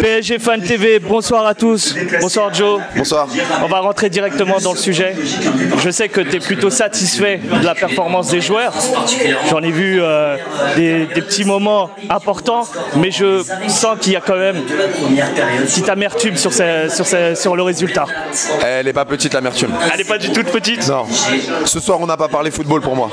PSG Fan TV, bonsoir à tous. Bonsoir Joe. Bonsoir. On va rentrer directement dans le sujet. Je sais que tu es plutôt satisfait de la performance des joueurs. J'en ai vu des petits moments importants, mais je sens qu'il y a quand même une petite amertume sur le résultat. Elle n'est pas petite l'amertume. Elle n'est pas du tout petite? Non. Ce soir, on n'a pas parlé football pour moi.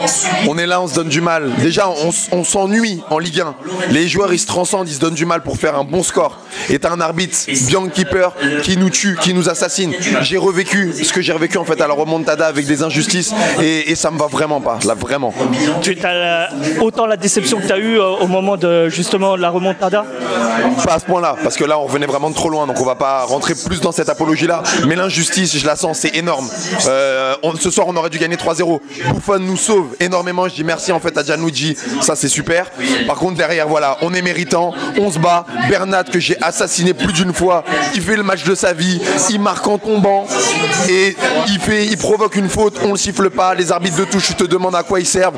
On est là, on se donne du mal. Déjà, on s'ennuie en Ligue 1. Les joueurs, ils se transcendent, ils se donnent du mal pour faire un bon score. Et t'as un arbitre, Bianchi Keeper, qui nous tue, qui nous assassine. J'ai revécu ce que j'ai revécu en fait à la remontada avec des injustices et ça me va vraiment pas, là vraiment. Tu as autant la déception que tu as eue au moment de justement la remontada? Pas à ce point-là, parce que là on revenait vraiment de trop loin, donc on va pas rentrer plus dans cette apologie-là. Mais l'injustice, je la sens, c'est énorme. Ce soir on aurait dû gagner 3-0. Buffon nous sauve énormément, je dis merci en fait à Gianluigi, ça c'est super. Par contre derrière voilà, on est méritant, on se bat. Bernat que j'ai assassiné plus d'une fois, il fait le match de sa vie, il marque en tombant et il provoque une faute, on le siffle pas, les arbitres de touche te demandent à quoi ils servent.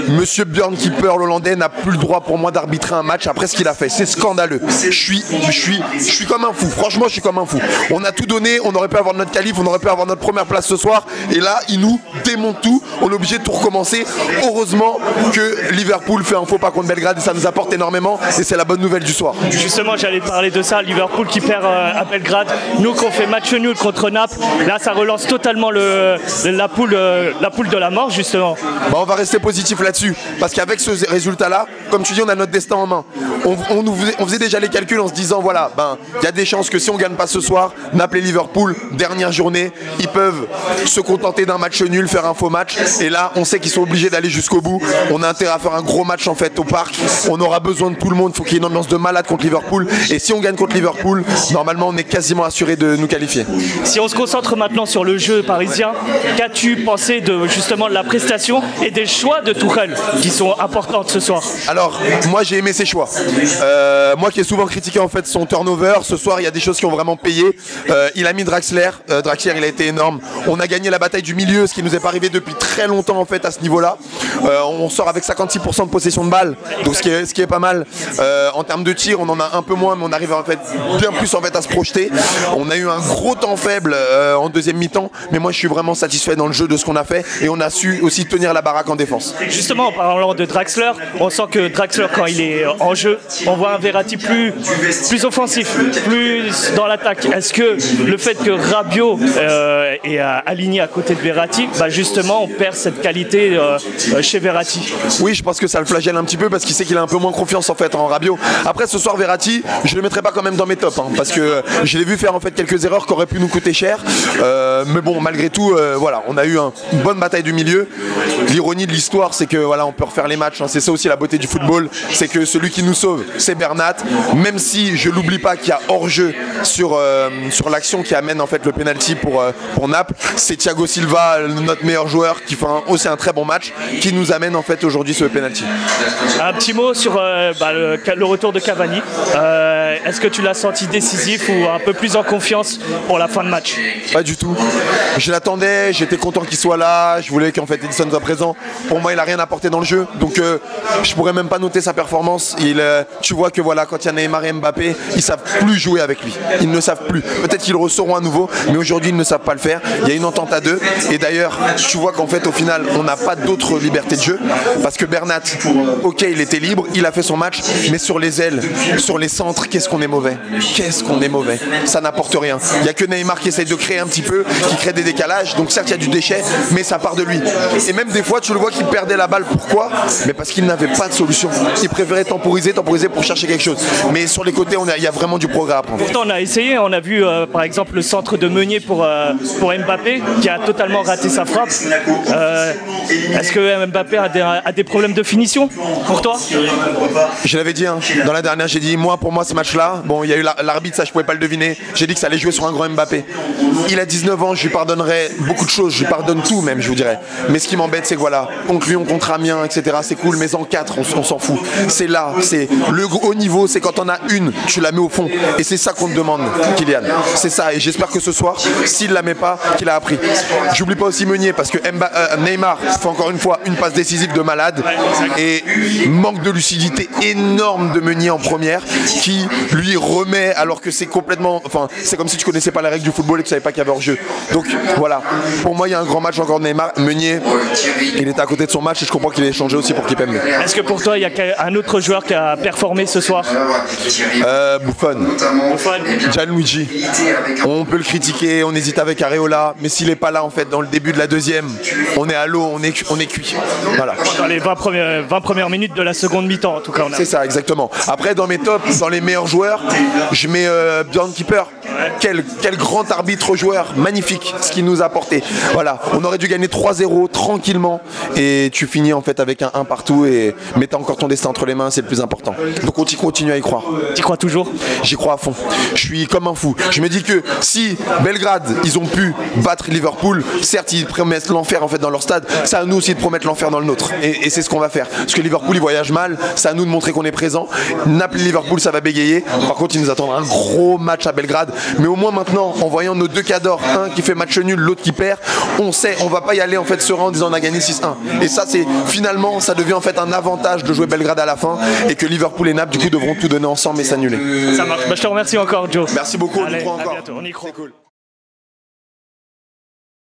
Monsieur Björn Keeper, l'Hollandais, n'a plus le droit pour moi d'arbitrer un match après ce qu'il a fait, c'est scandaleux. Je suis comme un fou, franchement je suis comme un fou. On a tout donné, on aurait pu avoir notre qualif, on aurait pu avoir notre première place ce soir et là il nous démonte tout, on est obligé de tout recommencer. Heureusement que Liverpool fait un faux pas contre Belgrade et ça nous apporte énormément et c'est la bonne nouvelle du soir. Justement j'allais parler de ça, Liverpool qui perd à Belgrade, nous qu'on fait match nul contre Naples, là ça relance totalement la poule de la mort justement. Bah on va rester positif là-dessus parce qu'avec ce résultat là, comme tu dis on a notre destin en main. On faisait déjà les calculs en se disant voilà, il y a des chances que si on gagne pas ce soir, Naples et Liverpool, dernière journée, ils peuvent se contenter d'un match nul, faire un faux match et là on sait qu'ils sont obligés d'aller jusqu'au bout. On a intérêt à faire un gros match en fait au parc, on aura besoin de tout le monde, il faut qu'il y ait une ambiance de malade contre Liverpool et si on gagne contre Liverpool, normalement on est quasiment assuré de nous qualifier. Si on se concentre maintenant sur le jeu parisien, qu'as-tu pensé de justement de la prestation et des choix de Tuchel qui sont importants ce soir? Alors moi j'ai aimé ses choix. Moi qui ai souvent critiqué en fait son turnover, ce soir il y a des choses qui ont vraiment payé. Il a mis Draxler, Draxler il a été énorme. On a gagné la bataille du milieu, ce qui nous est pas arrivé depuis très longtemps en fait à ce niveau-là. On sort avec 56% de possession de balle, donc ce qui est pas mal. En termes de tir, on en a un peu moins, mais on arrive en fait bien plus en fait à se projeter. On a eu un gros temps faible en deuxième mi-temps, mais moi je suis vraiment satisfait dans le jeu de ce qu'on a fait et on a su aussi tenir la baraque en défense. Justement en parlant de Draxler, on sent que Draxler quand il est en jeu, on voit un Verratti plus offensif, plus dans l'attaque. Est-ce que le fait que Rabiot est aligné à côté de Verratti, justement on perd cette qualité chez Verratti? Oui, je pense que ça le flagelle un petit peu parce qu'il sait qu'il a un peu moins confiance en fait en Rabiot. Après ce soir Verratti, je le mettrai pas quand même dans mes tops parce que je l'ai vu faire en fait quelques erreurs qui auraient pu nous coûter cher. Mais bon, malgré tout, voilà, on a eu une bonne bataille du milieu. L'ironie de l'histoire, c'est que voilà, on peut refaire les matchs. C'est ça aussi la beauté du football, c'est que celui qui nous sauve, c'est Bernat. Même si je l'oublie pas qu'il y a hors-jeu sur l'action qui amène en fait le penalty pour Naples, c'est Thiago Silva, notre meilleur joueur, qui fait aussi un très bon match, qui nous amène en fait aujourd'hui ce penalty. Un petit mot sur le retour de Cavani. Est-ce que tu l'as senti décisif ou un peu plus en confiance pour la fin de match? Pas du tout. Je l'attendais, j'étais content qu'il soit là, je voulais qu'en fait Edison soit présent. Pour moi, il n'a rien apporté dans le jeu, donc je pourrais même pas noter sa performance. Tu vois que voilà, quand il y a Neymar et Mbappé, ils savent plus jouer avec lui. Ils ne savent plus. Peut-être qu'ils le ressauront à nouveau, mais aujourd'hui ils ne savent pas le faire. Il y a une entente à deux. Et d'ailleurs, tu vois qu'en fait au final, on n'a pas d'autre liberté de jeu parce que Bernat, ok, il était libre, il a fait son match, mais sur les ailes, sur les centres, qu'est-ce qu'on est mauvais. Qu'est-ce qu'on est mauvais. Ça n'apporte rien. Il n'y a que Neymar qui essaye de créer un petit peu, qui crée des décalages. Donc certes, il y a du déchet, mais ça part de lui. Et même des fois, tu le vois qu'il perdait la balle. Pourquoi? Mais parce qu'il n'avait pas de solution. Il préférait temporiser pour chercher quelque chose. Mais sur les côtés, il y a vraiment du progrès à prendre. Pourtant, on a essayé. On a vu, par exemple, le centre de Meunier pour Mbappé, qui a totalement raté sa frappe. Est-ce que Mbappé a des problèmes de finition pour toi? Je l'avais dit, dans la dernière, j'ai dit, pour moi, ce match-là, bon, il y a eu l'arbitre, ça, je pouvais pas le deviner. J'ai dit que ça allait jouer sur un grand Mbappé. Il a 19 ans, je lui pardonnerai beaucoup de choses, je lui pardonne tout même, je vous dirais. Mais ce qui m'embête, c'est que voilà, contre Lyon, contre Amiens, etc., c'est cool, mais en 4, on s'en fout. C'est là, c'est le haut niveau, c'est quand on a une, tu la mets au fond. Et c'est ça qu'on te demande, Kylian. C'est ça, et j'espère que ce soir, s'il la met pas, qu'il a appris. J'oublie pas aussi Meunier, parce que Neymar fait encore une fois une passe décisive de malade. Et manque de lucidité énorme de Meunier en première, qui lui remet alors que c'est complètement... Enfin, c'est comme si tu connaissais pas la règle du football et que tu savais pas qu'il y avait hors-jeu. Donc voilà, pour moi il y a un grand match encore de Neymar. Meunier, il était à côté de son match et je comprends qu'il ait échangé aussi pour Kipembe. Est-ce que pour toi il y a un autre joueur qui a performé ce soir? Buffon. Gianluigi. On peut le critiquer, on hésite avec Areola, mais s'il n'est pas là en fait dans le début de la deuxième, on est à l'eau, on est cuit. Voilà. Dans les 20 premières minutes de la seconde mi-temps en tout cas. C'est ça, exactement. Après dans mes tops, dans les meilleurs joueurs, je mets Bjorn Keeper. Quel grand arbitre joueur, magnifique ce qu'il nous a apporté. Voilà, on aurait dû gagner 3-0 tranquillement et tu finis en fait avec un 1 partout et mais t'as encore ton destin entre les mains, c'est le plus important. Donc on continue à y croire. Tu crois toujours? J'y crois à fond. Je suis comme un fou. Je me dis que si Belgrade, ils ont pu battre Liverpool, certes ils promettent l'enfer en fait dans leur stade, c'est à nous aussi de promettre l'enfer dans le nôtre. Et c'est ce qu'on va faire. Parce que Liverpool ils voyagent mal, c'est à nous de montrer qu'on est présent. Naples-Liverpool ça va bégayer. Par contre il nous attendra un gros match à Belgrade. Mais au moins maintenant, en voyant nos deux cadors, un qui fait match nul, l'autre qui perd, on sait, on va pas y aller en fait serein en disant on a gagné 6-1. Et ça c'est finalement, ça devient en fait un avantage de jouer Belgrade à la fin et que Liverpool et Naples du coup devront tout donner ensemble et s'annuler. Ça marche. Bah, je te remercie encore Joe. Merci beaucoup, Allez, on y croit à encore. bientôt, on y croit. C'est cool.